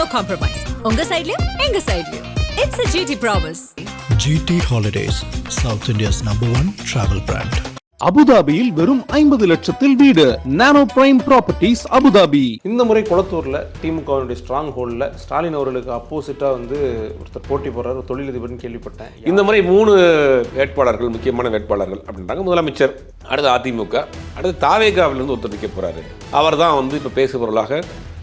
no compromise. உங்க சைடுலயும் எங்க சைடுலயும். It's a GT promise. GT Holidays, South India's #1 travel brand. அபுதாபியில் வெறும் 50 லட்சத்தில் வீடு. நானோ பிரைம் ப்ராப்பர்ட்டிஸ் அபுதாபி. இந்த முறை குளத்தூர்ல திமுகவுடைய ஸ்ட்ராங் ஹோல்ட்ல ஸ்டாலின் அவர்களுக்கு அப்போசிட்டா ஒருத்தர் போட்டி போடுறாரு, தொழிலதிபர்னு கேள்விப்பட்டேன். இந்த முறை 3 வேட்பாளர்கள், முக்கியமான வேட்பாளர்கள் அப்படின்றாங்க. முதலமைச்சர், அடுத்து அதிமுக, அடுத்து தாவேகாவிலிருந்து ஒருத்தர் நிற்க போறாரு. அவர் தான் இப்போ பேசுபொருளாக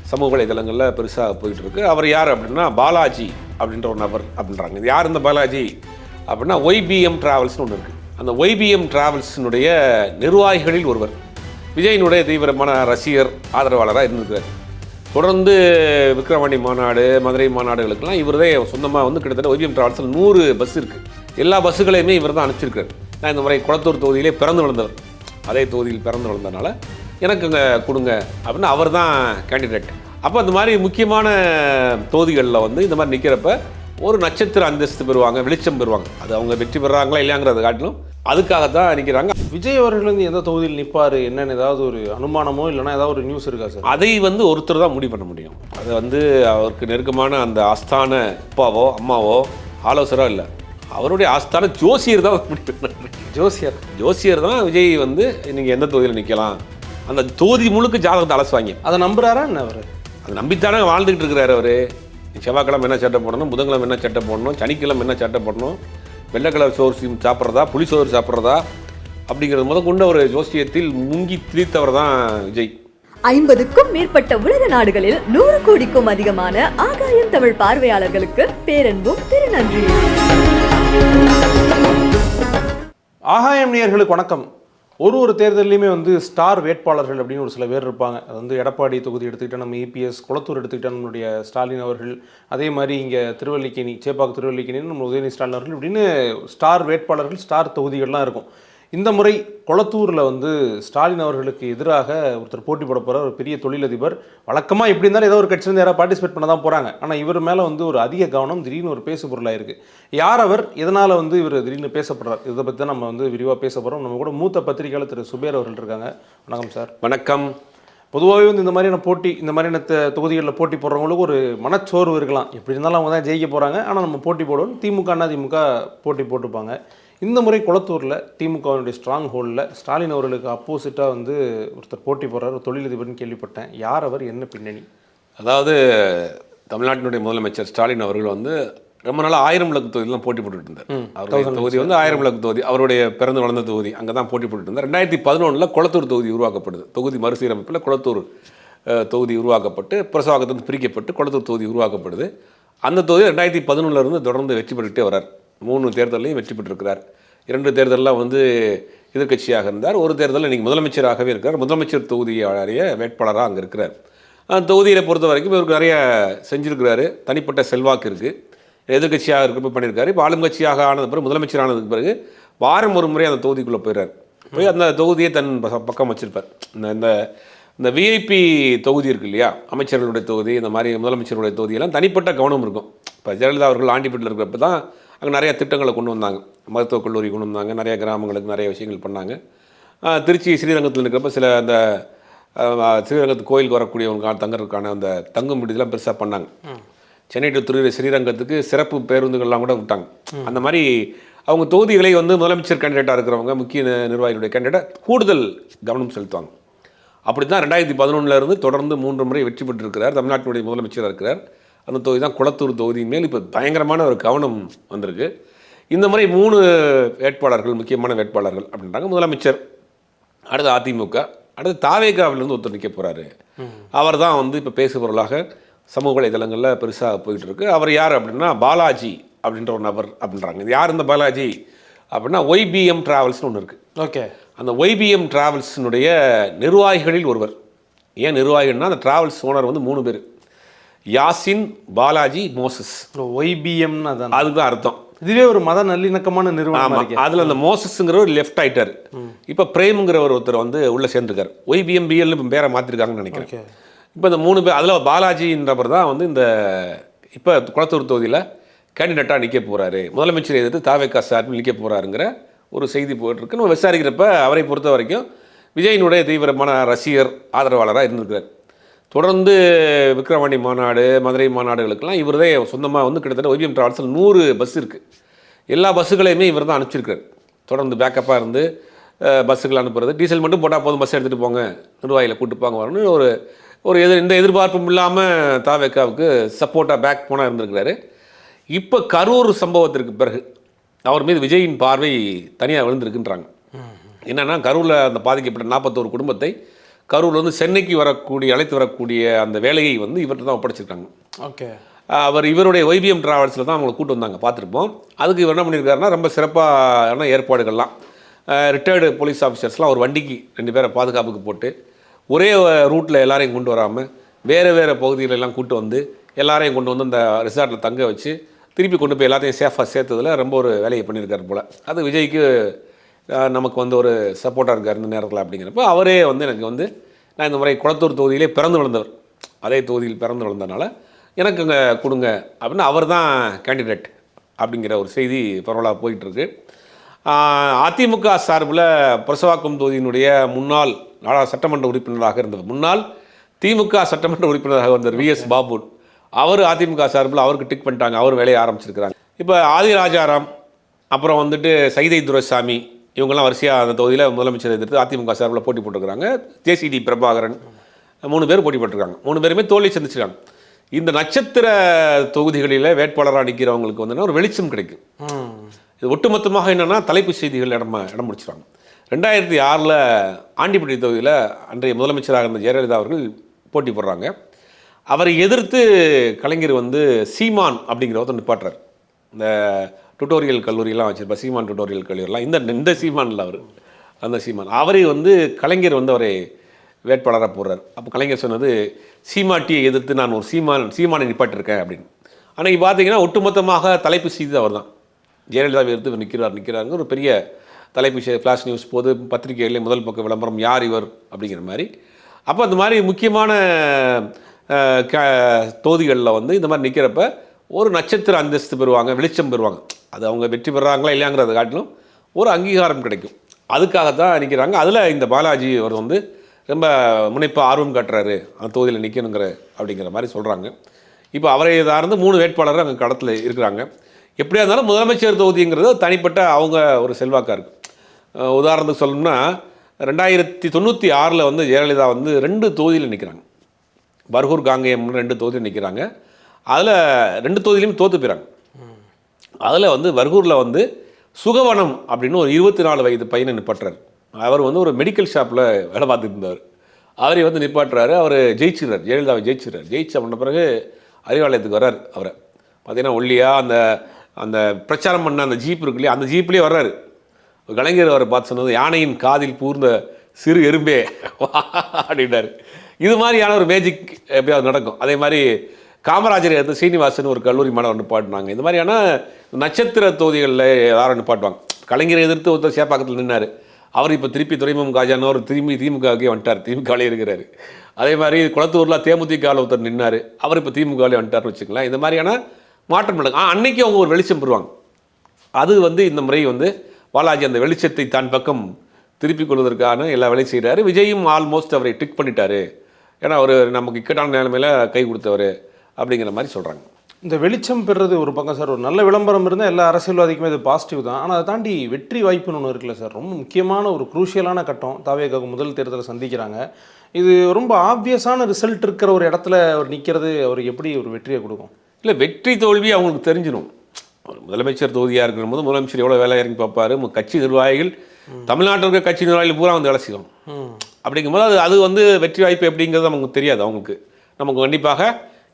சமூக வலைதளங்களில் பெருசாக போயிட்டு இருக்கு. அவர் யார் அப்படின்னா பாலாஜி அப்படின்ற ஒரு நபர் அப்படின்றாங்க. இது யார் இந்த பாலாஜி அப்படின்னா ஒய்பிஎம் டிராவல்ஸ்னு ஒன்று இருக்குது. அந்த ஒய்பிஎம் டிராவல்ஸினுடைய நிர்வாகிகளில் ஒருவர். விஜயினுடைய தீவிரமான ரசிகர், ஆதரவாளராக இருந்திருக்கிறார். தொடர்ந்து விக்ரவாணி மாநாடு, மதுரை மாநாடுகளுக்கெல்லாம் இவரதே சொந்தமாக கிட்டத்தட்ட ஒய்பிஎம் டிராவல்ஸில் 100 பஸ் இருக்குது. எல்லா பஸ்ஸுகளையுமே இவர் தான் அனுப்பிச்சிருக்காரு. நான் இந்த முறை குளத்தூர் தொகுதியிலே பிறந்து வளர்ந்தவர், அதே தொகுதியில் பிறந்து வளர்ந்ததுனால எனக்கு அங்கே கொடுங்க அப்படின்னு அவர் தான் கேண்டிடேட். அப்போ அந்த மாதிரி முக்கியமான தொகுதிகளில் இந்த மாதிரி நிற்கிறப்ப ஒரு நட்சத்திர அந்தஸ்து பெறுவாங்க, வெளிச்சம் பெறுவாங்க. அது அவங்க வெற்றி பெறாங்களா இல்லையாங்கிறத காட்டிலும் அதுக்காகத்தான் நிற்கிறாங்க. விஜய் அவர்கள் எந்த தொகுதியில் நிற்பார் என்னன்னு ஏதாவது ஒரு அனுமானமோ இல்லைனா ஏதாவது ஒரு நியூஸ் இருக்கா சார்? அதை ஒருத்தர் தான் முடிவு பண்ண முடியும். அது அவருக்கு நெருக்கமான அந்த ஆஸ்தான அப்பாவோ அம்மாவோ ஆலோசரோ இல்லை, அவருடைய ஆஸ்தான ஜோசியர் தான் முடிவு பண்ண. ஜோசியர் தான் விஜய் நீங்கள் எந்த தொகுதியில் நிற்கலாம், அந்த தொகுதி முழுக்க ஜாதகத்தை அலசுவாங்க. அதை நம்புறாரா என்ன அவர்? அதை நம்பித்தானே வாழ்ந்துக்கிட்டு இருக்கிறாரு அவர். செவ்வாய்க்கிழமை என்ன சட்டை போடணும், புதன்கிழமை என்ன சட்டை போடணும், சனிக்கிழமை என்ன சட்டை போடணும், வெள்ளைக்கிழமை சோறு சாப்பிட்றதா, புளிசோறு சாப்பிட்றதா அப்படிங்கிறது கொண்டு ஒரு ஜோசியத்தில் முங்கி திரித்தவர் தான் விஜய். 50க்கும் மேற்பட்ட உலக நாடுகளில் 100 கோடிக்கும் அதிகமான ஆகாயம் தமிழ் பார்வையாளர்களுக்கு பேரன்பும் திருநன்றி. ஆகாயம் நேயர்களுக்கு வணக்கம். ஒரு தேர்தலையுமே ஸ்டார் வேட்பாளர்கள் அப்படின்னு ஒரு சில பேர் இருப்பாங்க. அது எடப்பாடி தொகுதி எடுத்துக்கிட்டால் நம்ம இபிஎஸ், குளத்தூர் எடுத்துக்கிட்டால் நம்மளுடைய ஸ்டாலின் அவர்கள், அதே மாதிரி இங்கே திருவல்லிக்கேணி, சேப்பாக்கு திருவல்லிக்கேணின்னு நம்ம உதயநிதி ஸ்டாலின் அவர்கள் இப்படின்னு ஸ்டார் வேட்பாளர்கள், ஸ்டார் தொகுதிகள்லாம் இருக்கும். இந்த முறை குளத்தூரில் ஸ்டாலின் அவர்களுக்கு எதிராக ஒருத்தர் போட்டி போட போகிற ஒரு பெரிய தொழிலதிபர். வழக்கமாக எப்படி இருந்தாலும் ஏதோ ஒரு கட்சியிலேருந்து யாராவது பார்ட்டிசிபேட் பண்ண தான் போகிறாங்க. ஆனால் இவர் மேலே ஒரு அதிக கவனம், திடீர்னு ஒரு பேசு பொருளாக இருக்குது. யார் அவர், எதனால் இவர் திடீர்னு பேசப்படுறார், இதை பற்றி தான் நம்ம விரிவாக பேச போகிறோம். நம்ம கூட மூத்த பத்திரிகையாளர் திரு சுபேர் அவர்கள் இருக்காங்க. வணக்கம் சார். வணக்கம். பொதுவாகவே இந்த மாதிரியான போட்டி, இந்த மாதிரியான தொகுதிகளில் போட்டி போடுறவங்களுக்கு ஒரு மனச்சோர்வு இருக்கலாம். எப்படி இருந்தாலும் அவங்க தான் ஜெயிக்க போகிறாங்க, ஆனால் நம்ம போட்டி போடுவோம். திமுக போட்டி போட்டுப்பாங்க. இந்த முறை குளத்தூரில் திமுகவினுடைய ஸ்ட்ராங் ஹோல்டில் ஸ்டாலின் அவர்களுக்கு அப்போசிட்டாக ஒருத்தர் போட்டி போடுறார், ஒரு தொழிலதிபர்னு கேள்விப்பட்டேன். யார் அவர், என்ன பின்னணி? அதாவது தமிழ்நாட்டினுடைய முதலமைச்சர் ஸ்டாலின் அவர்கள் ரொம்ப நாளாக 1000 விளக்கு தொகுதியெல்லாம் போட்டி போட்டுட்டு இருந்தார். அவருடைய தொகுதி 1000 விளக்கு தொகுதி, அவருடைய பிறந்து வளர்ந்த தொகுதி, அங்கே தான் போட்டி போட்டுட்டு இருந்தார். 2011 குளத்தூர் தொகுதி உருவாக்கப்படுது. தொகுதி மறுசீரமைப்பில் குளத்தூர் தொகுதி உருவாக்கப்பட்டு பிரசவாகத்திலிருந்து பிரிக்கப்பட்டு குளத்தூர் தொகுதி உருவாக்கப்படுது. அந்த தொகுதி 2011 தொடர்ந்து வெற்றி பெற்றுட்டே வரார். 3 தேர்தலையும் வெற்றி பெற்றிருக்கிறார். 2 தேர்தலில் எதிர்க்கட்சியாக இருந்தார். ஒரு தேர்தலில் இன்றைக்கி முதலமைச்சராகவே இருக்கிறார். முதலமைச்சர் தொகுதியாடைய வேட்பாளராக அங்கே இருக்கிறார். அந்த தொகுதியில் பொறுத்த வரைக்கும் இவருக்கு நிறைய செஞ்சுருக்கிறாரு. தனிப்பட்ட செல்வாக்கு இருக்குது. எதிர்க்கட்சியாக இருக்கப்போ பண்ணியிருக்காரு. இப்போ ஆளுங்கட்சியாக ஆனது பிறகு, முதலமைச்சர் ஆனதுக்கு பிறகு வாரம் ஒரு முறை அந்த தொகுதிக்குள்ளே போயிடுறார். போய் அந்த தொகுதியை தன் பக்கம் வச்சுருப்பார். இந்த விஐபி தொகுதி இருக்குது இல்லையா, அமைச்சர்களுடைய தொகுதி, இந்த மாதிரி முதலமைச்சருடைய தொகுதியெல்லாம் தனிப்பட்ட கவனம் இருக்கும். இப்போ ஜெயலலிதா அவர்கள் ஆண்டிப்பட்டில் இருக்கிறப்ப தான் அங்கே நிறையா திட்டங்களை கொண்டு வந்தாங்க. மருத்துவக் கல்லூரி கொண்டு வந்தாங்க, நிறைய கிராமங்களுக்கு நிறைய விஷயங்கள் பண்ணாங்க. திருச்சி ஸ்ரீரங்கத்தில் இருக்கிறப்ப சில அந்த ஸ்ரீரங்கத்து கோயிலுக்கு வரக்கூடியவங்க தங்கறதுக்கான அந்த தங்கும் விடுதலாம் பெருசாக பண்ணாங்க. சென்னை டு ஸ்ரீரங்கத்துக்கு சிறப்பு பேருந்துகள்லாம் கூட விட்டாங்க. அந்த மாதிரி அவங்க தொகுதிகளை முதலமைச்சர் கேண்டிடேட்டாக இருக்கிறவங்க, முக்கிய நிர்வாகிகளுடைய கேண்டிடேட் கூடுதல் கவனம் செலுத்துவாங்க. அப்படி தான் 2011 தொடர்ந்து 3 முறை வெற்றி பெற்றிருக்கிறார். தமிழ்நாட்டினுடைய முதலமைச்சராக இருக்கிறார். அந்த தொகுதி தான் குளத்தூர் தொகுதியின் மேல் இப்போ பயங்கரமான ஒரு கவனம் வந்திருக்கு. இந்த முறை 3 வேட்பாளர்கள், முக்கியமான வேட்பாளர்கள் அப்படின்றாங்க. முதலமைச்சர், அடுத்து அதிமுக, அடுத்து தாவேகாவிலிருந்து ஒருத்தர் நிற்க போகிறாரு. அவர் தான் இப்போ பேசுபொருளாக சமூக வலைதளங்களில் பெருசாக போயிட்டு இருக்கு. அவர் யார் அப்படின்னா பாலாஜி அப்படின்ற ஒரு நபர் அப்படின்றாங்க. இது யார் இந்த பாலாஜி அப்படின்னா ஒய்பிஎம் டிராவல்ஸ்னு ஒன்று இருக்குது. ஓகே. அந்த ஒய்பிஎம் டிராவல்ஸினுடைய நிர்வாகிகளில் ஒருவர். ஏன் நிர்வாகிகள்னா அந்த டிராவல்ஸ் ஓனர் 3 பேர். யாசின், பாலாஜி, மோசஸ். ஒய்பிஎம் அதுதான் அர்த்தம். இதுவே ஒரு மத நல்லிணக்கமான நிறுவனம். அதில் அந்த மோசஸ்ங்கிறவர் லெஃப்ட் ஆயிட்டார். இப்போ பிரேம்ங்கிறவர் ஒருத்தர் உள்ளே சேர்ந்துருக்கார். ஒய்பிஎம் பிஎல் இப்போ பேரை மாற்றிருக்காங்கன்னு நினைக்கிறேன். இப்போ இந்த 3 பேர், அதில் பாலாஜின்றவர் தான் இந்த இப்போ குளத்தூர் தொகுதியில் கேண்டிடேட்டாக நிற்க போகிறாரு. முதலமைச்சர் எதிர்த்து தாவேகா சார்பில் நிற்க போகிறாருங்கிற ஒரு செய்தி போயிட்டுருக்கு. நம்ம விசாரிக்கிறப்ப அவரை பொறுத்த வரைக்கும் விஜயினுடைய தீவிரமான ரசிகர், ஆதரவாளராக இருந்திருக்கிறார். தொடர்ந்து விக்ரவாண்டி மாநாடு, மதுரை மாநாடுகளுக்கெல்லாம் இவர்தே சொந்தமாக வந்து கிட்டத்தட்ட OVM டிராவல்ஸில் 100 பஸ் இருக்குது. எல்லா பஸ்ஸுகளையுமே இவர் தான் அனுப்பிச்சிருக்காரு. தொடர்ந்து பேக்கப்பாக இருந்து பஸ்ஸுகள் அனுப்புறது, டீசல் மட்டும் போட்டால் போதும், பஸ் எடுத்துகிட்டு போங்க, நிர்வாகிகளை கூட்டு போங்க வரணும்னு ஒரு இந்த எதிர்பார்ப்பும் இல்லாமல் தாவேக்காவுக்கு சப்போர்ட்டாக பேக் போனால் இருந்திருக்கிறாரு. இப்போ கரூர் சம்பவத்திற்கு பிறகு அவர் மீது விஜயின் பார்வை தனியாக விழுந்திருக்குன்றாங்க. என்னென்னா, கரூரில் அந்த பாதிக்கப்பட்ட 41 குடும்பத்தை கரூரில் வந்து சென்னைக்கு அழைத்து வரக்கூடிய அந்த வேலையை வந்து இவர்கிட்ட தான் ஒப்படைச்சிருக்காங்க. ஓகே. இவருடைய OVM டிராவல்ஸில் தான் அவங்களை கூட்டு வந்தாங்க, பார்த்துருப்போம். அதுக்கு இவர் என்ன பண்ணியிருக்காருன்னா, ரொம்ப சிறப்பான ஏற்பாடுகள்லாம், ரிட்டையர்டு போலீஸ் ஆஃபீஸர்ஸ்லாம் ஒரு வண்டிக்கு 2 பேரை பாதுகாப்புக்கு போட்டு ஒரே ரூட்டில் எல்லாரையும் கொண்டு வராமல் வேறு பகுதிகளெல்லாம் கூட்டு வந்து எல்லாரையும் கொண்டு வந்து அந்த ரிசார்ட்டில் தங்க வச்சு திருப்பி கொண்டு போய் எல்லாத்தையும் சேஃபாக சேர்த்ததில் ரொம்ப ஒரு வேலையை பண்ணியிருக்காரு போல். அது விஜய்க்கு நமக்கு வந்து ஒரு சப்போர்ட்டாக இருக்கார் இந்த நேரத்தில். அப்படிங்கிறப்ப அவரே வந்து எனக்கு வந்து, நான் இந்த முறை குளத்தூர் தொகுதியிலே பிறந்து விழுந்தவர், அதே தொகுதியில் பிறந்து விழுந்ததுனால எனக்கு அங்கே கொடுங்க அப்படின்னு அவர் தான் கேண்டிடேட் அப்படிங்கிற ஒரு செய்தி பரவலாக போயிட்டுருக்கு. அதிமுக சார்பில் பிரசவாக்கம் தொகுதியினுடைய முன்னாள் சட்டமன்ற உறுப்பினராக இருந்தவர், முன்னாள் திமுக சட்டமன்ற உறுப்பினராக வந்தவர் VS பாபு, அவர் அதிமுக சார்பில் அவருக்கு டிக் பண்ணிட்டாங்க, அவர் வேலையை ஆரம்பிச்சிருக்கிறாங்க. இப்போ ஆதிராஜாராம், அப்புறம் வந்துட்டு சைதை துரைசாமி, இவங்கெல்லாம் வரிசையாக அந்த தொகுதியில் முதலமைச்சர் எதிர்த்து அதிமுக சார்பில் போட்டி போட்டிருக்கிறாங்க. JCD பிரபாகரன், 3 பேர் போட்டி போட்டிருக்காங்க. 3 பேருமே தோல்வி சந்திச்சிருக்காங்க. இந்த நட்சத்திர தொகுதிகளில் வேட்பாளராக நிற்கிறவங்களுக்கு வந்து ஒரு வெளிச்சம் கிடைக்கும். இது ஒட்டுமொத்தமாக என்னென்னா தலைப்பு செய்திகள் இடம் முடிச்சிருவாங்க. 2006 ஆண்டிப்பட்டி தொகுதியில் அன்றைய முதலமைச்சராக இருந்த ஜெயலலிதா அவர்கள் போட்டி போடுறாங்க. அவரை எதிர்த்து கலைஞர் வந்து சீமான் அப்படிங்கிற ஒருத்தர் நிப்பாட்டுறார். இந்த டுட்டோரியல் கல்லூரியெல்லாம் வச்சுருப்பார், சீமான் டுட்டோரியல் கல்லூரியெல்லாம். இந்த சீமானில் அவர், அந்த சீமான் அவரை வந்து கலைஞர் வந்து அவரை வேட்பாளராக போடுறார். அப்போ கலைஞர் சொன்னது, சீமாட்டியை எதிர்த்து நான் ஒரு சீமானை நிப்பாட்டிருக்கேன் அப்படின்னு. ஆனால் இப்போ பார்த்தீங்கன்னா ஒட்டுமொத்தமாக தலைப்பு செய்தி அவர் தான், ஜெயலலிதாவை எதிர்த்து நிற்கிறாருங்க ஒரு பெரிய தலைப்பு ஃப்ளாஷ் நியூஸ் போது, பத்திரிகைகளில் முதல் பக்க விளம்பரம், யார் இவர் அப்படிங்கிற மாதிரி. அப்போ அந்த மாதிரி முக்கியமான தொகுதிகளில் வந்து இந்த மாதிரி நிற்கிறப்ப ஒரு நட்சத்திர அந்தஸ்து பெறுவாங்க, வெளிச்சம் பெறுவாங்க. அது அவங்க வெற்றி பெறாங்களா இல்லையாங்கிறத காட்டிலும் ஒரு அங்கீகாரம் கிடைக்கும். அதுக்காகத்தான் நிற்கிறாங்க. அதில் இந்த பாலாஜி அவர் வந்து ரொம்ப முனைப்பாக ஆர்வம் காட்டுறாரு, அந்த தொகுதியில் நிற்கணுங்கிற அப்படிங்கிற மாதிரி சொல்கிறாங்க. இப்போ அவரை சார்ந்து 3 வேட்பாளர் அங்கே களத்தில் இருக்கிறாங்க. எப்படியா இருந்தாலும் முதலமைச்சர் தொகுதிங்கிறது தனிப்பட்ட அவங்க ஒரு செல்வாக்காக இருக்குது. உதாரணத்துக்கு சொல்லணும்னா 1996 வந்து ஜெயலலிதா வந்து 2 தொகுதியில் நிற்கிறாங்க. பர்கூர் காங்கேயம் 2 தொகுதியில் நிற்கிறாங்க. அதில் 2 தொகுதியிலையும் தோற்று போயிறாங்க. அதில் வந்து பர்கூரில் வந்து சுகவனம் அப்படின்னு ஒரு 24 வயது பையனை நிப்பாட்டுறாரு. அவர் வந்து ஒரு மெடிக்கல் ஷாப்பில் வேலை பார்த்துட்டு இருந்தவர். அவரை வந்து நிப்பாட்டுறாரு. அவர் ஜெயிச்சிடுறார், ஜெயலலிதாவை ஜெயிச்சிடுறார். ஜெயிச்ச பண்ண பிறகு அறிவாலயத்துக்கு வர்றார். அவரை பார்த்தீங்கன்னா ஒல்லியாக அந்த பிரச்சாரம் பண்ண அந்த ஜீப் இருக்கு இல்லையா, அந்த ஜீப்லேயே வர்றாரு. கலைஞர் அவரை பார்த்து சொன்னது, யானையின் காதில் பூர்ந்த சிறு எறும்பே அப்படின்னாரு. இது மாதிரியான ஒரு மேஜிக் எப்படியாவது நடக்கும். அதே மாதிரி காமராஜர் எடுத்து சீனிவாசன் ஒரு கல்லூரி மாணவர் நிப்பாட்டினாங்க. இந்த மாதிரியான நட்சத்திர தொகுதிகளில் யாரும் நிப்பாட்டுவாங்க. கலைஞரை எதிர்த்து ஒருத்தர் சேப்பாக்கத்தில் நின்னார். அவர் இப்போ திருப்பி துறைமுகம் காஜானவர் திரும்பி திமுகவுக்கே வந்துட்டார், திமுகவிலே இருக்கிறாரு. அதே மாதிரி குளத்தூரில் தேமுதிகவில் ஒருத்தர் நின்னார், அவர் இப்போ திமுகவிலே வந்துட்டார்னு வச்சுக்கலாம். இந்த மாதிரியான மாற்றம் நடக்கும். அன்னைக்கு அவங்க ஒரு வெளிச்சம் பெறுவாங்க. அது வந்து இந்த முறை வந்து பாலாஜி அந்த வெளிச்சத்தை தான் பக்கம் திருப்பிக் கொள்வதற்கான எல்லா வேலையும் செய்கிறாரு. விஜயும் ஆல்மோஸ்ட் அவரை டிக் பண்ணிட்டாரு. ஏன்னா அவர் நமக்கு இக்கட்டான நிலைமையில் கை கொடுத்தவர் அப்படிங்கிற மாதிரி சொல்கிறாங்க. இந்த வெளிச்சம் பெறுறது ஒரு பக்கம் சார், ஒரு நல்ல விளம்பரம் இருந்தால் எல்லா அரசியல்வாதிக்குமே இது பாசிட்டிவ் தான். ஆனால் அதை தாண்டி வெற்றி வாய்ப்புன்னு ஒன்று இருக்குல்ல சார், ரொம்ப முக்கியமான ஒரு குரூஷியலான கட்டம். தாவேக்காவுக்கு முதல் தேர்தலை சந்திக்கிறாங்க. இது ரொம்ப ஆப்வியஸான ரிசல்ட் இருக்கிற ஒரு இடத்துல அவர் நிற்கிறது அவருக்கு எப்படி ஒரு வெற்றியை கொடுக்கும்? இல்லை, வெற்றி தோல்வி அவங்களுக்கு தெரிஞ்சிடும். ஒரு முதலமைச்சர் தொகுதியாக இருக்கிற போது முதலமைச்சர் எவ்வளோ வேலை இறங்கி பார்ப்பாரு. கட்சி நிர்வாகிகள், தமிழ்நாட்டில் இருக்கிற கட்சி நிர்வாகிகள் பூரா வந்து வேலை செய்யும். அப்படிங்கும்போது அது வந்து வெற்றி வாய்ப்பு எப்படிங்கிறது நமக்கு தெரியாது. அவங்களுக்கு நமக்கு கண்டிப்பாக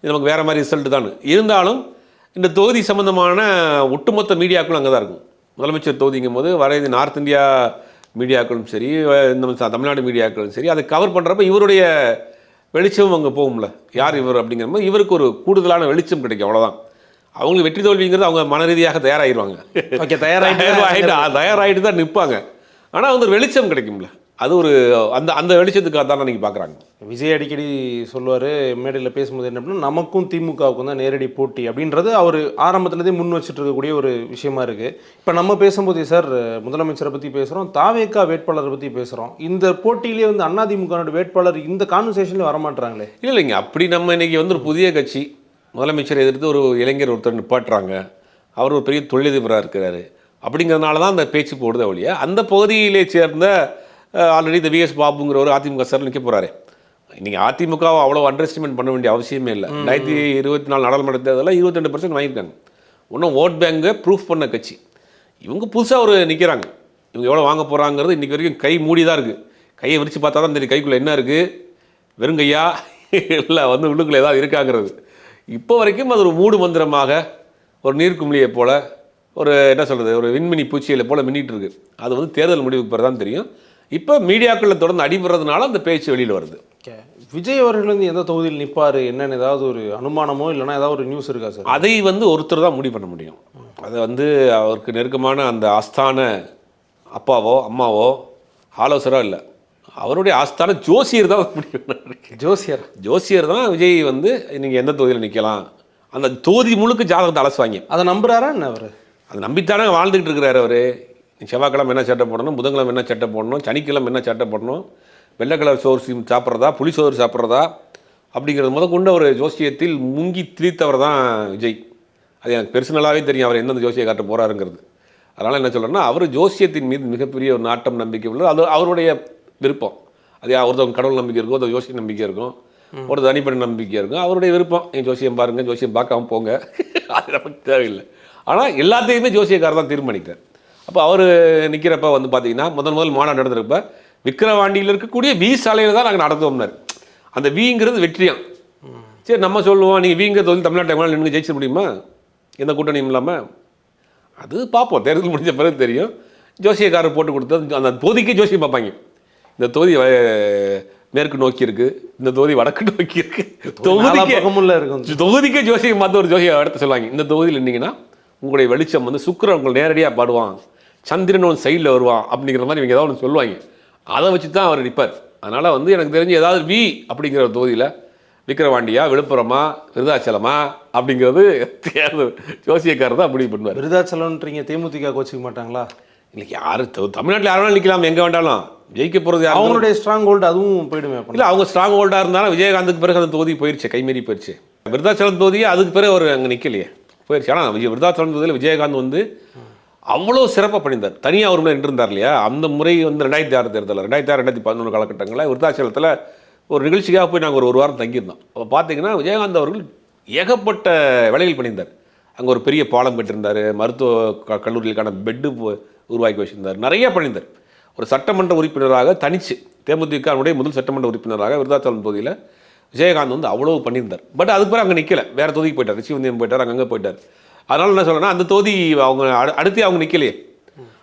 இது நமக்கு வேறு மாதிரி ரிசல்ட் தான். இருந்தாலும் இந்த தொகுதி சம்மந்தமான ஒட்டுமொத்த மீடியாக்களும் அங்கே தான் இருக்கும். முதலமைச்சர் தொகுதிங்கும் போது வர இது நார்த் இந்தியா மீடியாக்களும் சரி, இந்த தமிழ்நாடு மீடியாக்களும் சரி, அதை கவர் பண்ணுறப்ப இவருடைய வெளிச்சம் அங்கே போகும்ல, யார் இவர் அப்படிங்கிற போது இவருக்கு ஒரு கூடுதலான வெளிச்சம் கிடைக்கும். அவ்வளோதான். அவங்களுக்கு வெற்றி தோல்விங்கிறது அவங்க மன ரீதியாக தயாராகிடுவாங்க. ஓகே, தயாராகிட்டு தான் நிற்பாங்க. ஆனால் வந்து ஒரு வெளிச்சம் கிடைக்கும்ல, அது ஒரு அந்த அந்த வெளிச்சத்துக்காக தான் நீங்கள் பார்க்குறாங்க. விஜய் அடிக்கடி சொல்லுவார் மேடையில் பேசும்போது என்ன அப்படின்னா, நமக்கும் திமுகவுக்கும் தான் நேரடி போட்டி அப்படின்றது அவர் ஆரம்பத்துலேருந்தே முன் வச்சுட்டு இருக்கக்கூடிய ஒரு விஷயமா இருக்குது. இப்போ நம்ம பேசும்போது சார் முதலமைச்சரை பற்றி பேசுகிறோம், தாவேகா வேட்பாளரை பற்றி பேசுகிறோம். இந்த போட்டியிலே வந்து அதிமுகவோட வேட்பாளர் இந்த கான்வர்சேஷனில் வரமாட்டாங்களே. இல்லைங்க, அப்படி நம்ம இன்றைக்கி வந்து ஒரு புதிய கட்சி முதலமைச்சரை எதிர்த்து ஒரு இளைஞர் ஒருத்தர் நிப்பாட்டுறாங்க, அவர் ஒரு பெரிய தொழிலதிபராக இருக்கிறாரு அப்படிங்கிறதுனால தான் அந்த பேச்சு போடுதே ஒழிய, அந்த பகுதியிலே சேர்ந்த ஆல்ரெடி இந்த விஎஸ் பாபுங்கிற ஒரு அதிமுக சார் நிற்க போகிறாரு. இன்றைக்கி அதிமுகவை அவ்வளோ அண்டர் எஸ்டிமேட் பண்ண வேண்டிய அவசியமே இல்லை. 2024 நாடாளுமன்ற தேர்தலில் 22% வாங்கியிருக்காங்க. இன்னும் ஓட் பேங்கை ப்ரூஃப் பண்ண கட்சி. இவங்க புதுசாக ஒரு நிற்கிறாங்க. இவங்க எவ்வளோ வாங்க போகிறாங்கிறது இன்றைக்கி வரைக்கும் கை மூடி தான் இருக்குது. கையை விரித்து பார்த்தா தான் தெரியும் கைக்குள்ளே என்ன இருக்குது, வெறுங்கையா இல்லை வந்து உள்ளுக்குள்ளே ஏதாவது இருக்காங்கிறது. இப்போ வரைக்கும் அது ஒரு மூடு மந்திரமாக, ஒரு நீர்க்குமிழியை போல், ஒரு என்ன சொல்கிறது, ஒரு விண்மினி பூச்சியில் போல் மின்னிட்டு இருக்குது. அது வந்து தேர்தல் முடிவுக்கு பிறகு தான் தெரியும். இப்போ மீடியாக்களில் தொடர்ந்து அடிபடுறதுனால அந்த பேச்சு வெளியில் வருது. விஜய் அவர்கள் வந்து எந்த தொகுதியில் நிற்பார் என்னன்னு ஏதாவது ஒரு அனுமானமோ இல்லைனா ஏதாவது ஒரு நியூஸ் இருக்கா சார்? அதை வந்து ஒருத்தர் தான் முடிவு பண்ண முடியும். அதை வந்து அவருக்கு நெருக்கமான அந்த ஆஸ்தான அப்பாவோ அம்மாவோ ஆலோசரோ இல்லை, அவருடைய ஆஸ்தான ஜோசியர் தான் முடிவு பண்ண. ஜோசியர் தான் விஜய் வந்து நீங்கள் எந்த தொகுதியில் நிற்கலாம், அந்த தொகுதி முழுக்க ஜாதகத்தை அலசுவாங்க. அதை நம்புறாரா என்ன அவர்? அதை நம்பித்தானே வாழ்ந்துக்கிட்டு இருக்கிறாரு அவர். செவ்வாய்க்கிழமை என்ன சட்டை போடணும், புதன்கிழமை என்ன சட்டை போடணும், சனிக்கிழமை என்ன சட்டை போடணும், வெள்ளை கலர் சோறு சாப்பிட்றதா புளி சோறு சாப்பிட்றதா அப்படிங்கிறது முதற்கொண்டு அவர் ஜோசியத்தில் முங்கி திரித்தவர் தான் விஜய். அது எனக்கு பெர்சனலாகவே தெரியும் அவர் எந்தெந்த ஜோசியை காட்ட போகிறாருங்கிறது. அதனால் என்ன சொல்கிறேன்னா, அவர் ஜோசியத்தின் மீது மிகப்பெரிய ஒரு நாட்டம் நம்பிக்கை உள்ளது. அது அவருடைய விருப்பம். அது ஒருத்தவங்க கடவுள் நம்பிக்கை இருக்கும், ஒருத்தர் ஜோசிய நம்பிக்கை இருக்கும், ஒரு தனிப்பட்ட நம்பிக்கை இருக்கும். அவருடைய விருப்பம். என் ஜோசியம் பாருங்கள், ஜோசியம் பார்க்காம போங்க, அது நமக்கு தேவையில்லை. ஆனால் எல்லாத்தையுமே ஜோசியக்காரர் தான் தீர்மானிக்கிறார். அப்போ அவர் நிற்கிறப்ப வந்து பார்த்தீங்கன்னா முதல் மாநாடு நடந்திருப்ப விக்கிரவாண்டியில் இருக்கக்கூடிய வி சாலையில் தான் நாங்கள் நடத்துவோம்னார். அந்த விங்கிறது வெற்றியம். சரி, நம்ம சொல்லுவோம் நீங்கள் விங்கிற தொழில் தமிழ்நாட்டை நின்று ஜெயிச்சிட முடியுமா எந்த கூட்டணியும் இல்லாமல்? அது பார்ப்போம், தேர்தல் முடிஞ்ச பிறகு தெரியும். ஜோசியக்காரர் போட்டு கொடுத்தது அந்த தொகுதிக்கு ஜோசியம் பார்ப்பாங்க. இந்த தொகுதி மேற்கு நோக்கி இருக்குது, இந்த தொகுதி வடக்கு நோக்கி இருக்குது, தொகுதிக்கே ஜோசியம் பார்த்து ஒரு ஜோசியை எடுத்து சொல்லுவாங்க. இந்த தொகுதியில் இருந்தீங்கன்னா உங்களுடைய வெளிச்சம் வந்து சுக்கிரன் உங்களை நேரடியாக பாடுவான், சந்திரன் ஒன்று சைடில் வருவான் அப்படிங்கிற மாதிரி இவங்க ஏதாவது ஒன்று சொல்லுவாங்க. அதை வச்சு தான் அவர் நிற்பார். அதனால் வந்து எனக்கு தெரிஞ்சு ஏதாவது வி அப்படிங்கிற தொகுதியில் விக்கிரவாண்டியா, விழுப்புரமா, விருதாச்சலமா அப்படிங்கிறது ஜோசியக்காரர் தான் முடிவு பண்ணுவார். விருதாச்சலம்ன்றீங்க, தேமுதிக கோச்சிக்க மாட்டாங்களா? இன்னைக்கு யார் தமிழ்நாட்டில் யாரும் நிற்கலாம், எங்கே வேண்டாலும் ஜெயிக்க போகிறது அவங்களுடைய ஸ்ட்ராங் ஹோல்டு அதுவும் போயிடுமே. இல்லை, அவங்க ஸ்ட்ராங் ஹோல்டாக இருந்தாலும் விஜயகாந்துக்கு பிறகு அந்த தொகுதி போயிடுச்சு, கைமீறி போயிடுச்சு. விருதாச்சலம் தொகுதியே அதுக்கு பிறகு அவர் அங்கே நிற்கலையே, போயிடுச்சு. ஆனால் விருதாச்சலம் தொகுதியில் விஜயகாந்த் வந்து அவ்வளோ சிறப்பாக பண்ணியிருந்தார். தனியாக ஒரு முறை நின்றுருந்தார் இல்லையா? அந்த முறை வந்து 2006 தேர்தலில் 2006-2011 காலகட்டங்களில் விருதாச்சலத்தில் ஒரு நிகழ்ச்சிக்காக போய் நாங்கள் ஒரு வாரம் தங்கியிருந்தோம். அப்போ பார்த்தீங்கன்னா விஜயகாந்த் அவர்கள் ஏகப்பட்ட வேலைகள் பண்ணியிருந்தார். அங்கே ஒரு பெரிய பாலம் கட்டியிருந்தார், மருத்துவ கல்லூரிகளுக்கான பெட்டு உருவாக்கி வச்சுருந்தார், நிறைய பண்ணியிருந்தார். ஒரு சட்டமன்ற உறுப்பினராக தனிச்சு தேமுதிகவுடைய முதல் சட்டமன்ற உறுப்பினராக விருதாச்சலம் தொகுதியில் விஜயகாந்த் வந்து அவ்வளோ பண்ணியிருந்தார். பட் அதுக்கு பிறகு அங்கே நிற்கலை, வேறு தொகுதிக்கு போயிட்டார், ரிஷிவந்தியம் போயிட்டார், அங்கங்கே போயிட்டார். அதனால் என்ன சொல்கிறேன்னா, அந்த தொகுதி அவங்க அடுத்து அவங்க நிற்கலையே.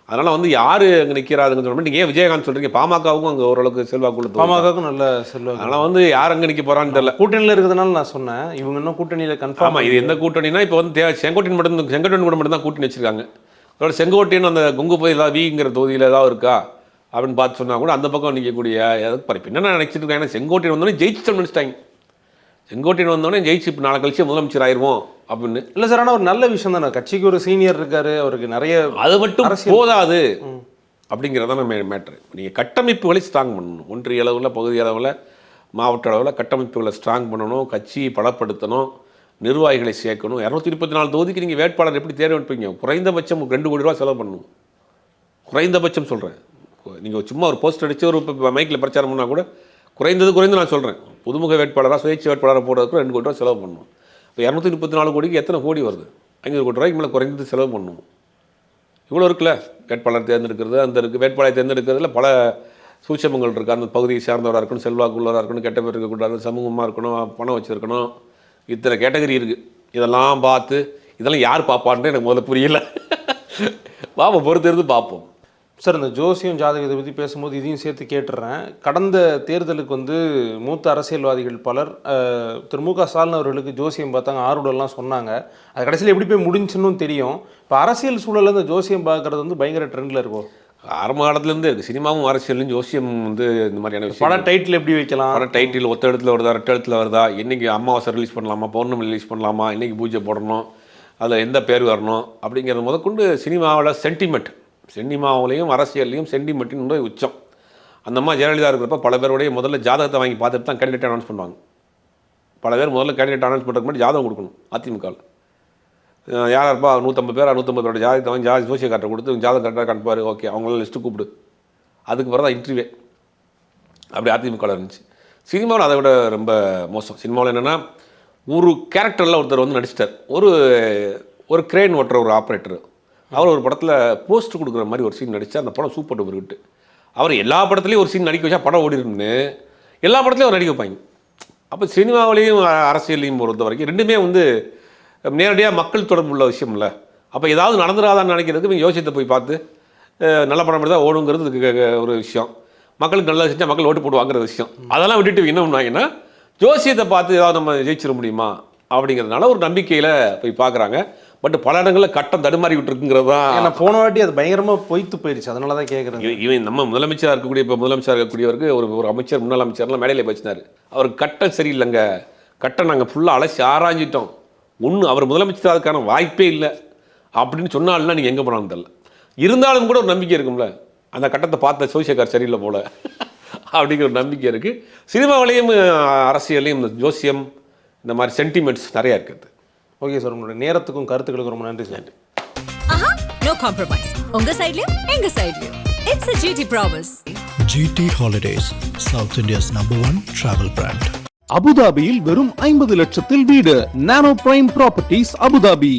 அதனால் வந்து யார் அங்கே நிற்கிறாருன்னு சொல்ல நீங்கள் ஏன் விஜயகாந்த் சொல்கிறீங்க? பாமகவுக்கும் அங்கே ஓரளவுக்கு செல்வாக்குள்ள, பாமகவுக்கும் நல்ல செல்வாக்கு. அதனால் வந்து யார் அங்கே நிற்க போகிறான்னு தெரியல. கூட்டணியில் இருக்கிறதுனால நான் சொன்னேன், இவங்க இன்னும் கூட்டணியில் கன்ஃபார்ம். இது எந்த கூட்டணினா இப்போ வந்து செங்கோட்டையன் கூட மட்டும் தான் கூட்டணி வச்சுருக்காங்க. அதோட செங்கோட்டையன் அந்த கொங்கு பகுதியில் ஏதாவது விங்கிற தொகுதியில் ஏதாவது இருக்கா அப்படின்னு பார்த்து சொன்னால் கூட அந்த பக்கம் நிற்கக்கூடிய எதுக்கு பாரு. இப்போ என்ன நினச்சிட்டு இருக்காங்க, செங்கோட்டையன் வந்தோடனே ஜெயிச்சு நினச்சிட்டாங்க. செங்கோட்டையன் வந்தோடனே ஜெயிச்சு இப்போ நாளை கழிச்சு முதலமைச்சர் ஆயிடுவோம் அப்படின்னு. இல்லை சார், ஆனால் ஒரு நல்ல விஷயம் தானே, கட்சிக்கு ஒரு சீனியர் இருக்காரு, அவருக்கு நிறைய, அது மட்டும் போதாது அப்படிங்கிறத நம்ம மேட்ரு. நீங்கள் கட்டமைப்புகளை ஸ்ட்ராங் பண்ணணும். ஒன்றிய அளவில், பகுதி அளவில், மாவட்ட அளவில் கட்டமைப்புகளை ஸ்ட்ராங் பண்ணணும், கட்சியை பலப்படுத்தணும், நிர்வாகிகளை சேர்க்கணும். 234 தொகுதிக்கு நீங்கள் வேட்பாளர் எப்படி தேர்வு எடுப்பீங்க? குறைந்தபட்சம் 2 கோடி ரூபா செலவு பண்ணணும். குறைந்தபட்சம் சொல்கிறேன். நீங்கள் சும்மா ஒரு போஸ்ட் அடித்து ஒரு மைக்கில் பிரச்சாரம் பண்ணால் கூட குறைந்து நான் சொல்கிறேன், புதுமுக வேட்பாளராக சுயேட்சை வேட்பாளராக போடுறதுக்கு 2 கோடி ரூபா செலவு பண்ணணும். இப்போ 234 கோடிக்கு எத்தனை கோடி வருது? 500 கோடி ரூபாய்க்கு மேலே குறைந்தது செலவு பண்ணணும். இவ்வளோ இருக்குல்ல, வேட்பாளர் தேர்ந்தெடுக்கிறது, அந்த வேட்பாளரை தேர்ந்தெடுக்கிறதுல பல சூட்சமங்கள் இருக்குது. அந்த பகுதியை சார்ந்தவராக இருக்கணும், செல்வாக்குள்ளவராக இருக்கணும், கெட்ட பேர் இருக்கக்கூடாது, சமூகமாக இருக்கணும், பணம் வச்சுருக்கணும், இத்தனை கேட்டகரி இருக்குது. இதெல்லாம் பார்த்து இதெல்லாம் யார் பார்ப்பான்ட்டு எனக்கு முதல்ல புரியல. பார்ப்போம், பொறுத்திருந்து பார்ப்போம். சார், இந்த ஜோசியம் ஜாதகத்தை பற்றி பேசும்போது இதையும் சேர்த்து கேட்டுடுறேன். கடந்த தேர்தலுக்கு வந்து மூத்த அரசியல்வாதிகள் பலர் திரு மு க ஸ்டாலின் அவர்களுக்கு ஜோசியம் பார்த்தாங்க, ஆர்வலெல்லாம் சொன்னாங்க. அது கடைசியில் எப்படி போய் முடிஞ்சுன்னு தெரியும். இப்போ அரசியல் சூழலில் இந்த ஜோசியம் பார்க்குறது வந்து பயங்கர ட்ரெண்டில் இருக்கும். ஆரம்ப காலத்துலேருந்து இருக்குது. சினிமாவும் அரசியலும் ஜோசியம் வந்து இந்த மாதிரியான விஷயம். படம் டைட்டில் எப்படி வைக்கலாம், படம் டைட்டில் ஒத்த இடத்துல வருதா, ரெட்ட இடத்துல வருதா, இன்றைக்கி அமாவாசை ரிலீஸ் பண்ணலாமா, பௌர்ணமி ரிலீஸ் பண்ணலாமா, இன்றைக்கி பூஜை போடணும், அதில் எந்த பேர் வரணும் அப்படிங்கிறது முதற்கொண்டு சினிமாவில் சினிமாவிலையும் அரசியல்லையும் சென்டிமெண்ட்டின் உச்சம். அந்த மாதிரி ஜெயலலிதா இருக்கிறப்ப பல பேருடைய முதல்ல ஜாதகத்தை வாங்கி பார்த்துட்டு தான் கேண்டிடேட் அனௌன்ஸ் பண்ணுவாங்க. பல பேர் முதல்ல கேண்டிடேட் அனௌன்ஸ் பண்ணுறதுக்கு முன்னாடி ஜாதகம் கொடுக்கணும். அதிமுகவில் யார் இருப்பா 150 பேர் 150 பேரோட ஜாதகத்தை வாங்கி ஜோசியக்கார்ட்ட கொடுத்து ஜாதகம் கரெக்டாக கண்டுப்பார், ஓகே அவங்கள லிஸ்ட்டு கூப்பிடு, அதுக்கு பிறகு தான் இன்டர்வியூவே. அப்படி அதிமுகவில் இருந்துச்சு. சினிமாவில் அதை விட ரொம்ப மோசம். சினிமாவில் என்னென்னா ஒரு கேரக்டரில் ஒருத்தர் வந்து நடிச்சிட்டார். ஒரு கிரேன் ஓட்டுற ஒரு ஆப்ரேட்டர், அவர் ஒரு படத்தில் போஸ்ட் கொடுக்குற மாதிரி ஒரு சீன் நடித்தா அந்த படம் சூப்பர் டூப்பர் ஹிட். அவர் எல்லா படத்துலையும் ஒரு சீன் நடிக்க வச்சா படம் ஓடிருக்குன்னு எல்லா படத்துலையும் அவர் நடிக்க வைப்பாங்க. அப்போ சினிமாவிலையும் அரசியலையும் பொறுத்த வரைக்கும் ரெண்டுமே வந்து நேரடியாக மக்கள் தொடர்பு உள்ள விஷயம் இல்லை. அப்போ ஏதாவது நடந்துடாதான்னு நினைக்கிறதுக்கு நீங்கள் யோசித்தை போய் பார்த்து நல்ல படம் தான் ஓடுங்கிறது ஒரு விஷயம். மக்களுக்கு நல்லா செஞ்சால் மக்கள் ஓட்டு போடுவாங்கிற விஷயம். அதெல்லாம் விட்டுட்டு என்ன பண்ணுவாங்கன்னா ஜோசியத்தை பார்த்து ஏதாவது நம்ம ஜெயிச்சிட முடியுமா அப்படிங்கிறதுனால ஒரு நம்பிக்கையில் போய் பார்க்குறாங்க. பட் பல இடங்களில் கட்டம் தடுமாறி விட்டுருக்குங்கிறது தான். ஏன்னா போன வாட்டி அது பயங்கரமாக பொய்த்து போயிடுச்சு. அதனால தான் கேட்குறேன். இவன் நம்ம முதலமைச்சராக இருக்கக்கூடிய இப்போ முதலமைச்சராக இருக்கக்கூடியவருக்கு ஒரு அமைச்சர் முன்னாள் அமைச்சர்லாம் மேடையில் பேசினார். அவருக்கு கட்டம் சரியில்லைங்க, கட்டம் நாங்கள் ஃபுல்லாக அலசி ஆராய்ஞ்சிட்டோம், அவர் முதலமைச்சர் அதுக்கான வாய்ப்பே இல்லை அப்படின்னு சொன்னாலும் நீங்கள் எங்கே போனாலும் தெரியல. இருந்தாலும் கூட ஒரு நம்பிக்கை இருக்கும்ல, அந்த கட்டத்தை பார்த்த சோசியக்கார் சரியில்லை போல அப்படிங்கிற ஒரு நம்பிக்கை இருக்குது. சினிமாவிலையும் அரசியலையும் இந்த ஜோசியம் இந்த மாதிரி சென்டிமெண்ட்ஸ் நிறையா இருக்குது. ஓகே சார், உங்களுடைய நேரத்துக்கும் கருத்துக்களுக்கும் ரொம்ப நன்றி சார். No compromise. உங்க சைடுலயும் எங்க சைடுலயும். It's a GT promise. GT Holidays, South India's #1 travel brand. அபுதாபியில் வெறும் 50 லட்சத்தில் வீடு. நானோ பிரைம் ப்ராப்பர்ட்டிஸ் அபுதாபி.